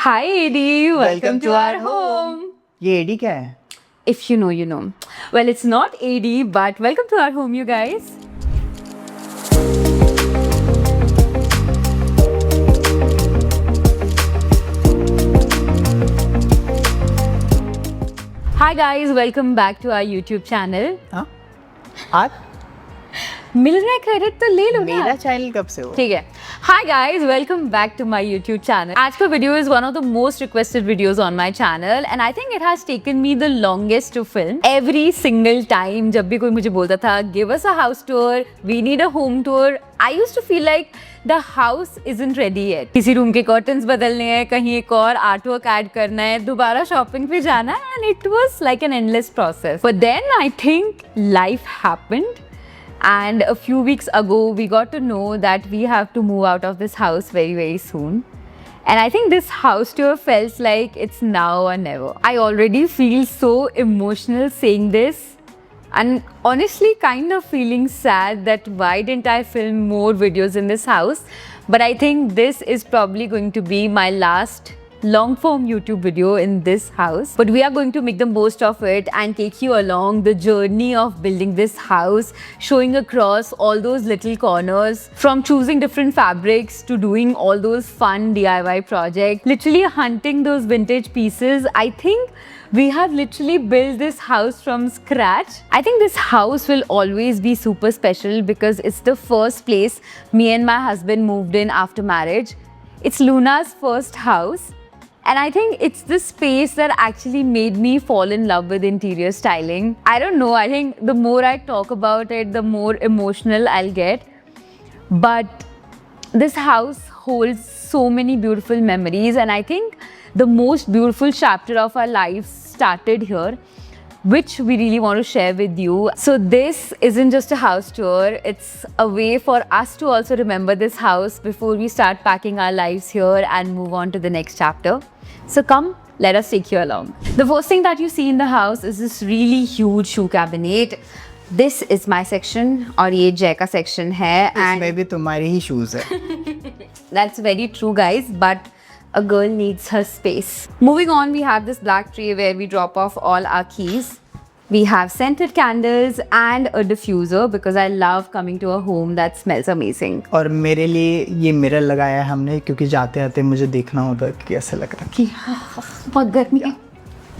Hi AD, welcome to our home. ये AD क्या है? If you know, you know. Well, it's not AD, but welcome to our home, you guys. Hi guys, welcome back to our YouTube channel. हाँ? आप? मिल रहा है credit तो ले लो मेरा ना. चैनल कब से हो? ठीक है. Hi guys, welcome back to my YouTube channel. आज का video is one of the most requested videos on my channel and I think it has taken me the longest to film. Every single time जब भी कोई मुझे बोलता था give us a house tour, we need a home tour, I used to feel like the house isn't ready yet. किसी room के curtains बदलने हैं, कहीं एक और artwork add करना है, दोबारा shopping पे जाना है and it was like an endless process. But then I think life happened. And a few weeks ago, we got to know that we have to move out of this house very, very soon. And I think this house tour felt like it's now or never. I already feel so emotional saying this. And honestly, kind of feeling sad that why didn't I film more videos in this house? But I think this is probably going to be my last long form YouTube video in this house, but we are going to make the most of it and take you along the journey of building this house, showing across all those little corners, from choosing different fabrics to doing all those fun DIY projects, literally hunting those vintage pieces. I think we have literally built this house from scratch. I think this house will always be super special because it's the first place me and my husband moved in after marriage. It's Luna's first house. And I think it's the space that actually made me fall in love with interior styling. I don't know, I think the more I talk about it, the more emotional I'll get. But this house holds so many beautiful memories, and I think the most beautiful chapter of our lives started here, which we really want to share with you. So this isn't just a house tour, it's a way for us to also remember this house before we start packing our lives here and move on to the next chapter. So come, let us take you along. The first thing that you see in the house is this really huge shoe cabinet. This is my section और ये जय का section है. इसमें भी तुम्हारे ही shoes है. That's very true, guys, but a girl needs her space. Moving on, we have this black tray where we drop off all our keys. We have scented candles and a diffuser because I love coming to a home that smells amazing. और मेरे लिए ये mirror लगाया है हमने क्योंकि जाते आते मुझे देखना होता है कि कैसे लग रहा है. बहुत गर्मी है.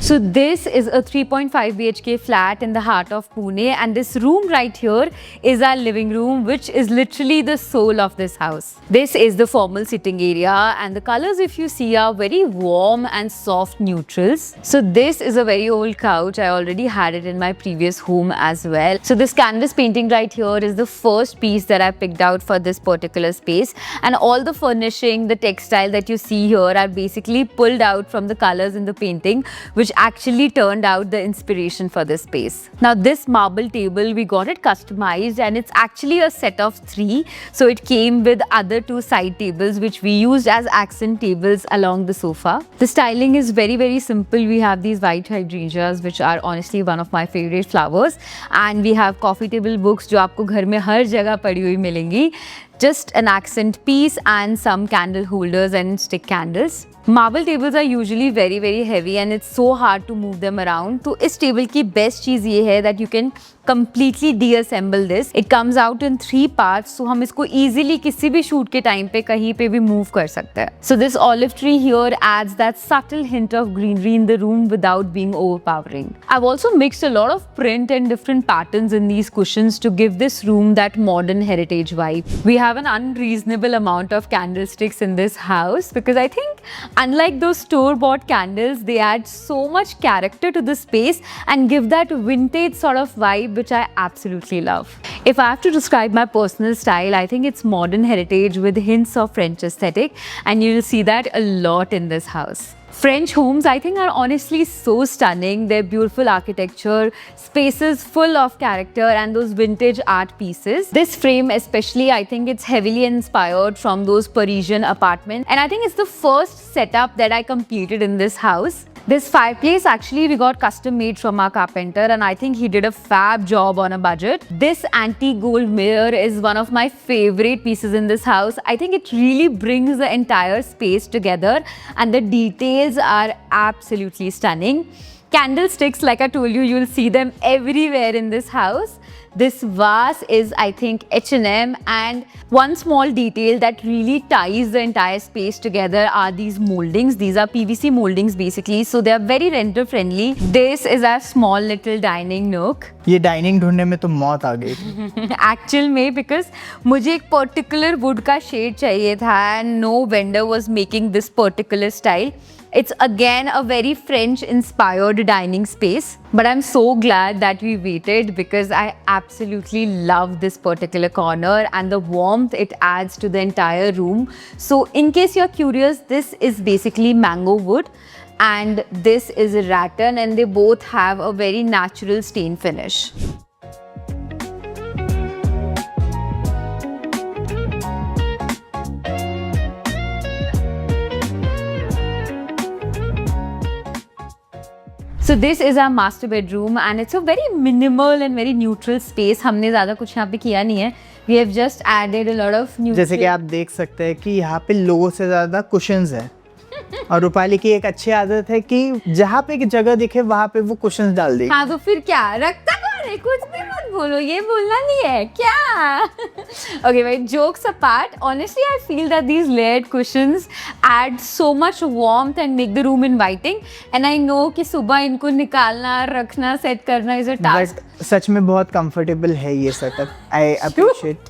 So this is a 3.5 BHK flat in the heart of Pune, and this room right here is our living room, which is literally the soul of this house. This is the formal sitting area, and the colors, if you see, are very warm and soft neutrals. So this is a very old couch. I already had it in my previous home as well. So this canvas painting right here is the first piece that I picked out for this particular space, and all the furnishing, the textile that you see here are basically pulled out from the colors in the painting, which actually turned out the inspiration for this space. Now this marble table, we got it customized and it's actually a set of 3. So it came with other 2 side tables which we used as accent tables along the sofa. The styling is very, very simple. We have these white hydrangeas which are honestly one of my favorite flowers, and we have coffee table books जो आपको घर में हर जगह पड़ी हुई मिलेंगी. Just an accent piece and some candle holders and stick candles. Marble tables are usually very, very heavy and it's so hard to move them around. तो इस table की best चीज़ ये है that you can completely deassemble this. It comes out in 3 parts, so हम इसको easily किसी भी shoot के time पे कहीं पे भी move कर सकते हैं. So this olive tree here adds that subtle hint of greenery in the room without being overpowering. I've also mixed a lot of print and different patterns in these cushions to give this room that modern heritage vibe. We have an unreasonable amount of candlesticks in this house because I think unlike those store-bought candles, they add so much character to the space and give that vintage sort of vibe which I absolutely love. If I have to describe my personal style, I think it's modern heritage with hints of French aesthetic, and you'll see that a lot in this house. French homes, I think, are honestly so stunning. Their beautiful architecture, spaces full of character, and those vintage art pieces. This frame especially, I think it's heavily inspired from those Parisian apartments, and I think it's the first setup that I completed in this house. This fireplace actually we got custom made from our carpenter, and I think he did a fab job on a budget. This antique gold mirror is one of my favorite pieces in this house. I think it really brings the entire space together, and the details are absolutely stunning. Candlesticks, like I told you, you'll see them everywhere in this house. This vase is, I think, H&M, and one small detail that really ties the entire space together are these moldings. These are PVC moldings basically, so they are very renter friendly. This is a small little dining nook. ये dining ढूंढने में तो मौत आ गई थी। Actual में because मुझे एक particular wood का shade चाहिए था, and no vendor was making this particular style. It's again a very French inspired dining space, but I'm so glad that we waited because I absolutely love this particular corner and the warmth it adds to the entire room. So in case you're curious, this is basically mango wood and this is rattan, and they both have a very natural stain finish. So this is our master bedroom, and it's a very minimal and very neutral space. हमने ज़्यादा कुछ यहाँ पे किया नहीं है. We have just added a lot of neutral. जैसे कि आप देख सकते हैं कि यहाँ पे लोगों से ज़्यादा कुशन्स है, और रूपाली की एक अच्छी आदत है कि जहाँ पे एक जगह दिखे वहाँ पे वो कुशन्स डाल देगी। हाँ तो फिर क्या रखता कौन है? कुछ भी मत बोलो, ये बोलना नहीं है क्या? Okay, wait, jokes apart, honestly I feel that these layered cushions add so much warmth and make the room inviting, and I know कि सुबह इनको निकालना, रखना, सेट करना is a task. बट सच में बहुत कंफर्टेबल है ये सेटअप। I appreciate.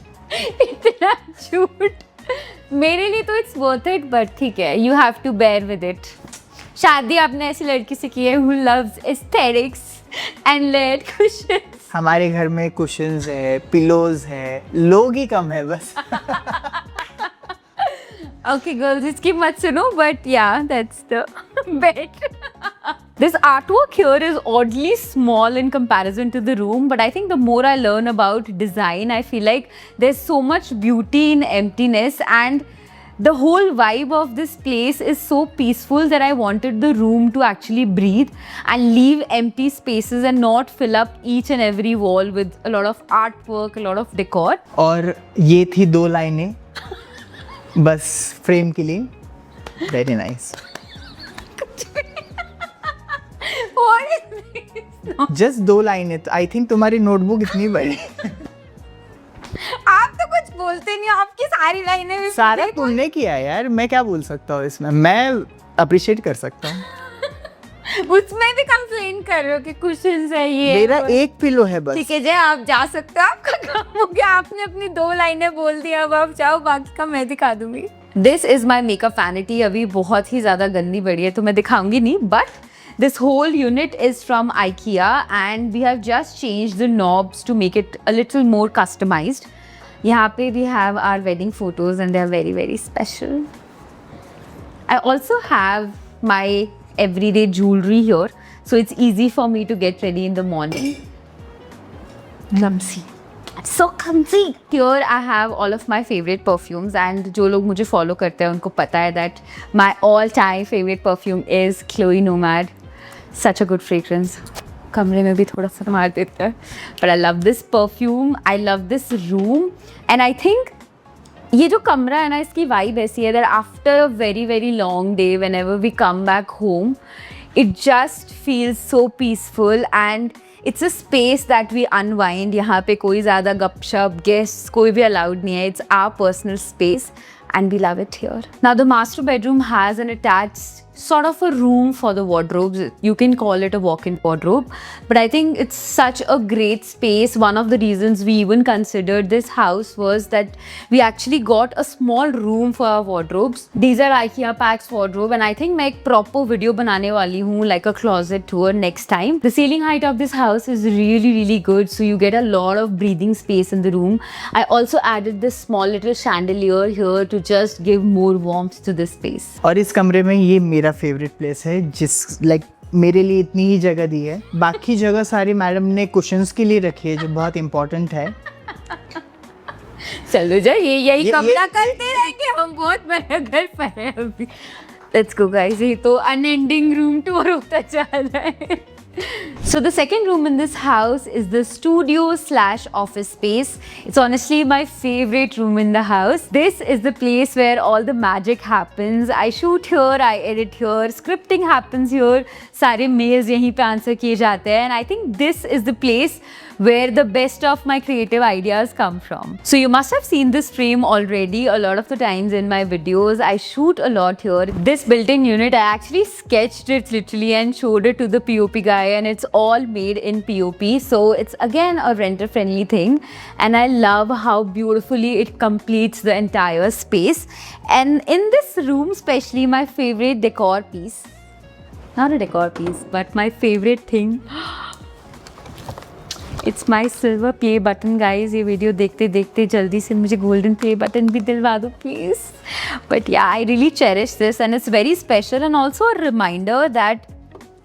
इतना झूठ मेरे लिए तो इट्स वर्थ इट, बट ठीक है, you have to bear with it. शादी आपने ऐसी लड़की से की है who loves aesthetics and layered cushions. हमारे घर में कुशन्स है, पिलोज है, लोग ही कम है बस। Okay, girls, इसकी मत सुनो, but yeah, that's the bet. This artwork here is oddly small in comparison to the room, but I think the more I learn about design, I feel like there's so much beauty in emptiness, and the whole vibe of this place is so peaceful that I wanted the room to actually breathe and leave empty spaces and not fill up each and every wall with a lot of artwork, a lot of decor. और ये थी 2 लाइनें बस frame के लिए। Very nice. What is this? Just 2 लाइनें। I think तुम्हारी notebook इतनी बड़ी। आप तो कुछ बोलते नहीं, आपकी सारी लाइनें भी सारा तुमने किया है यार, मैं क्या बोल सकता हूँ इसमें? मैं अप्रिशिएट कर सकता हूँ। उसमें भी कंप्लेन कर रहे हो कि कुशन्स है ये। मेरा एक पिलो है बस। ठीक है जय, आप जा सकते हो, आपका काम हो गया, आपने अपनी 2 लाइनें बोल दी, अब आप जाओ, बाकी का मैं दिखा दूंगी। This is my makeup vanity. अभी बहुत ही ज्यादा गंदी पड़ी है तो मैं दिखाऊंगी नहीं, but this whole unit is from IKEA and we have just changed the knobs to make it a little more customized. यहाँ पे we have our wedding photos and they are very very special. I also have my everyday jewelry here, so it's easy for me to get ready in the morning. Clumsy. So comfy. Here I have all of my favorite perfumes, and जो लोग मुझे follow करते हैं उनको पता है that my all-time favorite perfume is Chloe Nomad. Such a good fragrance. कमरे में भी थोड़ा सा मार देता है, but I love this perfume. I love this room, and I think ये जो कमरा है ना, इसकी वाइब ऐसी है that after a very very long day, whenever we come back home, it just feels so peaceful and it's a space that we unwind. यहाँ पे कोई ज़्यादा गपशप, guests कोई भी allowed नहीं है. It's our personal space and we love it here. Now the master bedroom has an attached sort of a room for the wardrobes. You can call it a walk-in wardrobe, but I think it's such a great space. One of the reasons we even considered this house was that we actually got a small room for our wardrobes. These are IKEA Pax wardrobe, and I think मैं एक proper video बनाने वाली हूँ, like a closet tour next time. The ceiling height of this house is really really good, so you get a lot of breathing space in the room. I also added this small little chandelier here to just give more warmth to this space. और इस कमरे में ये मेरा favourite place है, जिस like मेरे लिए इतनी ही जगह दी है। बाकी जगह सारी मैडम ने कुशन्स के लिए रखी है, जो बहुत इंपॉर्टेंट है। चलो जा, यही कमरा करते रहेंगे हम, बहुत बड़ा घर पर है अभी। Let's go guys, ये तो unending room tour होता जा रहा है. So the second room in this house is the studio slash office space. It's honestly my favorite room in the house. This is the place where all the magic happens. I shoot here, I edit here, scripting happens here. सारे mails यहीं पे answer किए जाते हैं. And I think this is the place where the best of my creative ideas come from. So you must have seen this frame already a lot of the times in my videos. I shoot a lot here. This built-in unit, I actually sketched it literally and showed it to the POP guy, and it's all made in POP. So it's again a renter-friendly thing, and I love how beautifully it completes the entire space. And in this room especially, my favorite decor piece, not a decor piece, but my favorite thing, it's my silver play button guys. ये video देखते देखते जल्दी से मुझे golden play button भी दिलवा दो please. But yeah I really cherish this and it's very special and also a reminder that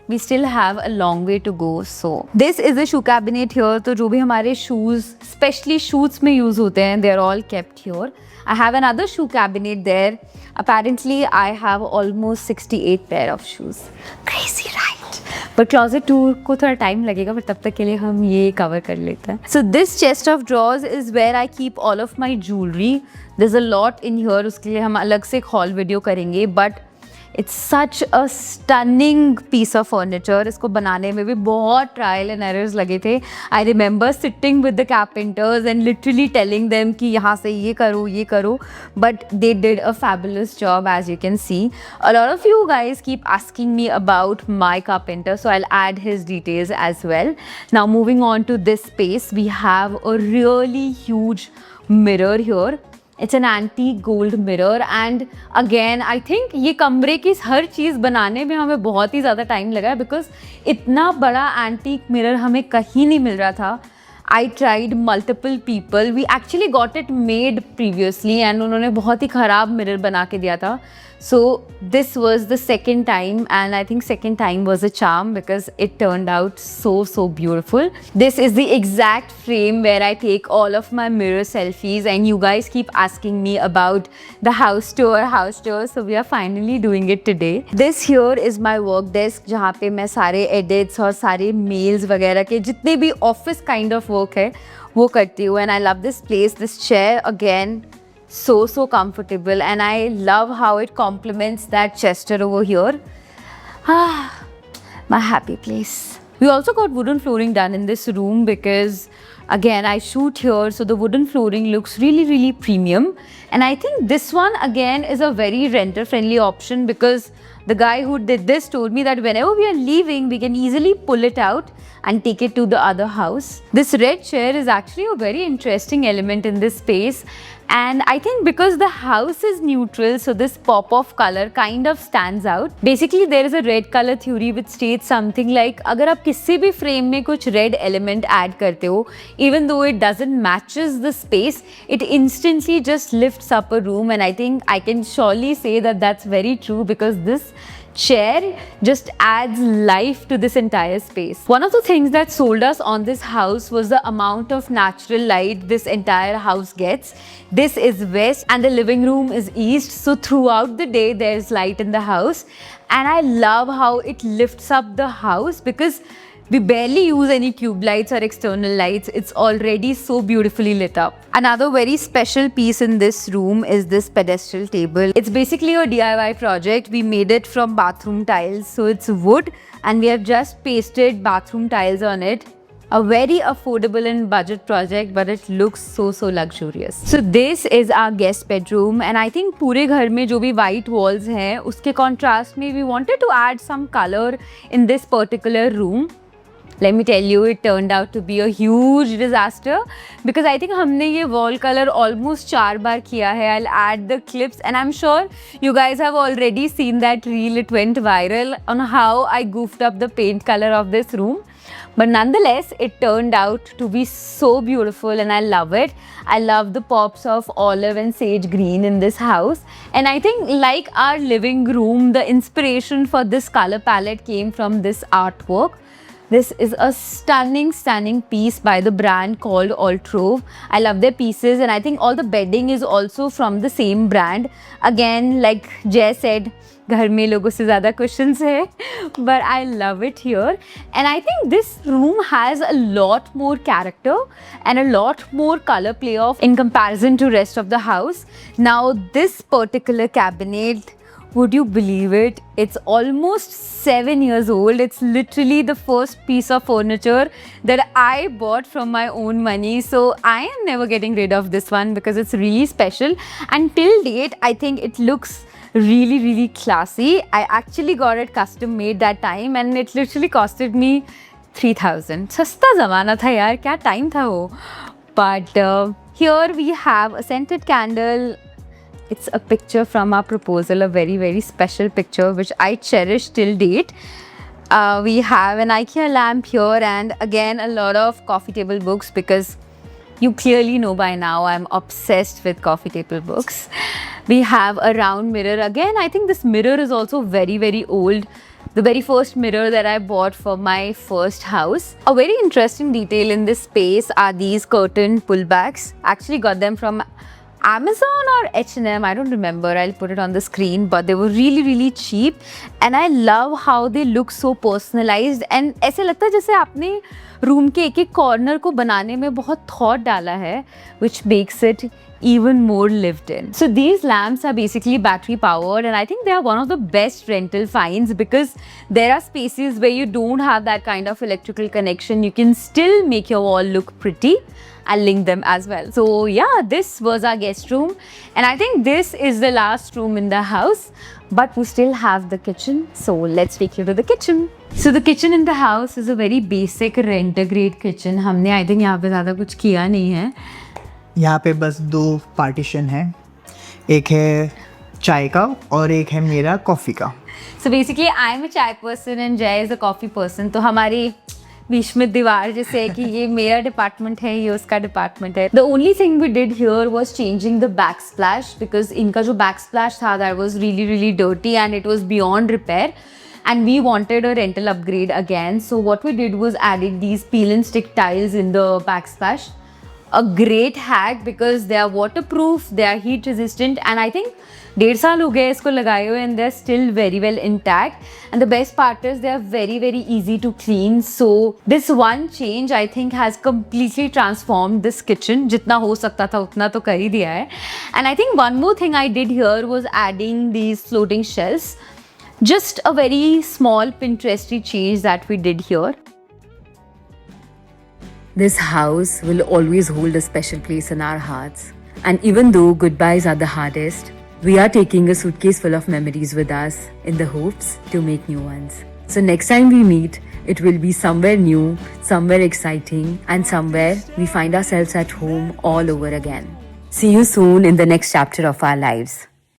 we still have a long way to go. So this is a shoe cabinet here. तो जो भी हमारे shoes, especially shoots में use होते हैं, they are all kept here. I have another shoe cabinet there. Apparently I have almost 68 pair of shoes. Crazy, right? But closet tour को थोड़ा time लगेगा, but तब तक के लिए हम ये cover कर लेते हैं. So this chest of drawers is where I keep all of my jewelry. There's a lot in here. उसके लिए हम अलग से एक haul video करेंगे. But it's such a stunning piece of furniture. इसको बनाने में भी बहुत trial and errors लगे थे. I remember sitting with the carpenters and literally telling them कि यहाँ से ये करो. But they did a fabulous job, as you can see. A lot of you guys keep asking me about my carpenter, so I'll add his details as well. Now moving on to this space, we have a really huge mirror here. It's an antique gold mirror and again I think ये कमरे की हर चीज़ बनाने में हमें बहुत ही ज़्यादा time लगा है because इतना बड़ा antique mirror हमें कहीं नहीं मिल रहा था. I tried multiple people. We actually got it made previously and उन्होंने बहुत ही ख़राब mirror बना के दिया था. So this was the second time and I think second time was a charm because it turned out so beautiful. This is the exact frame where I take all of my mirror selfies and you guys keep asking me about the house tour. So we are finally doing it today. This here is my work desk जहाँ पे मैं सारे edits और सारे mails वगैरह के जितने भी office kind of work है वो करती हूँ. And I love this place. This chair again, so comfortable and I love how it complements that Chester over here. My happy place. We also got wooden flooring done in this room because again I shoot here, so the wooden flooring looks really premium. And I think this one again is a very renter friendly option because the guy who did this told me that whenever we are leaving we can easily pull it out and take it to the other house. This red chair is actually a very interesting element in this space. And I think because the house is neutral, so this pop of color kind of stands out. Basically there is a red color theory which states something like अगर आप किसी भी frame में कुछ red element add करते हो, even though it doesn't matches the space, it instantly just lifts up a room. And I think I can surely say that that's very true because this chair just adds life to this entire space. One of the things that sold us on this house was the amount of natural light this entire house gets. This is west and the living room is east, so throughout the day there's light in the house. And I love how it lifts up the house because we barely use any tube lights or external lights. It's already so beautifully lit up. Another very special piece in this room is this pedestal table. It's basically a DIY project. We made it from bathroom tiles. So it's wood and we have just pasted bathroom tiles on it. A very affordable and budget project, but it looks so luxurious. So this is our guest bedroom and I think पूरे घर में जो भी white walls हैं उसके contrast में we wanted to add some color in this particular room. Let me tell you, it turned out to be a huge disaster because I think हमने ये wall color almost 4 बार किया है. I'll add the clips and I'm sure you guys have already seen that reel. It went viral on how I goofed up the paint color of this room. But nonetheless, it turned out to be so beautiful and I love it. I love the pops of olive and sage green in this house. And I think like our living room, the inspiration for this color palette came from this artwork. This is a stunning piece by the brand called Altrove. I love their pieces and I think all the bedding is also from the same brand. Again, like Jay said, घर में लोगों से ज़्यादा questions है, but I love it here. And I think this room has a lot more character and a lot more color payoff in comparison to rest of the house. Now this particular cabinet, would you believe it? It's almost 7 years old. It's literally the first piece of furniture that I bought from my own money. So I am never getting rid of this one because it's really special. And till date, I think it looks really classy. I actually got it custom made that time and it literally costed me 3000. सस्ता ज़माना था यार, क्या time था वो. But here we have a scented candle. It's a picture from our proposal, a very special picture which I cherish till date. We have an IKEA lamp here and again a lot of coffee table books because you clearly know by now I'm obsessed with coffee table books. We have a round mirror. Again, I think this mirror is also very old. The very first mirror that I bought for my first house. A very interesting detail in this space are these curtain pullbacks. Actually got them from Amazon or H&M, I don't remember, I'll put it on the screen, but they were really cheap and I love how they look so personalized and ऐसे लगता है जैसे आपने room के एक corner को बनाने में बहुत थॉट डाला है, which makes it even more lived in. So these lamps are basically battery powered and I think they are one of the best rental finds because there are spaces where you don't have that kind of electrical connection. You can still make your wall look pretty. I'll link them as well. So yeah, this was our guest room and I think this is the last room in the house, but we still have the kitchen. So let's take you to the kitchen. So the kitchen in the house is a very basic renter grade kitchen. हमने I think यहाँ पे ज़्यादा कुछ किया नहीं है. यहाँ पे बस 2 पार्टीशन है, एक है चाय का और एक है मेरा कॉफ़ी का. So basically I'm a chai person and Jay is a coffee person. तो हमारी बीच में दीवार जैसे है कि ये मेरा डिपार्टमेंट है, ये उसका डिपार्टमेंट है. The only thing we did here was changing the backsplash because इनका जो backsplash था that was really dirty and it was beyond repair. And we wanted a rental upgrade again. So what we did was added these peel and stick tiles in the backsplash. A great hack because they are waterproof, they are heat resistant and I think 1.5 साल हो गए इसको लगाए हुए and they're still very well intact. And the best part is they are very easy to clean. So this one change I think has completely transformed this kitchen. जितना हो सकता था उतना तो कर ही दिया है. And I think one more thing I did here was adding these floating shelves. Just a very small Pinteresty change that we did here. This house will always hold a special place in our hearts. And even though goodbyes are the hardest, we are taking a suitcase full of memories with us in the hopes to make new ones. So next time we meet, it will be somewhere new, somewhere exciting, and somewhere we find ourselves at home all over again. See you soon in the next chapter of our lives.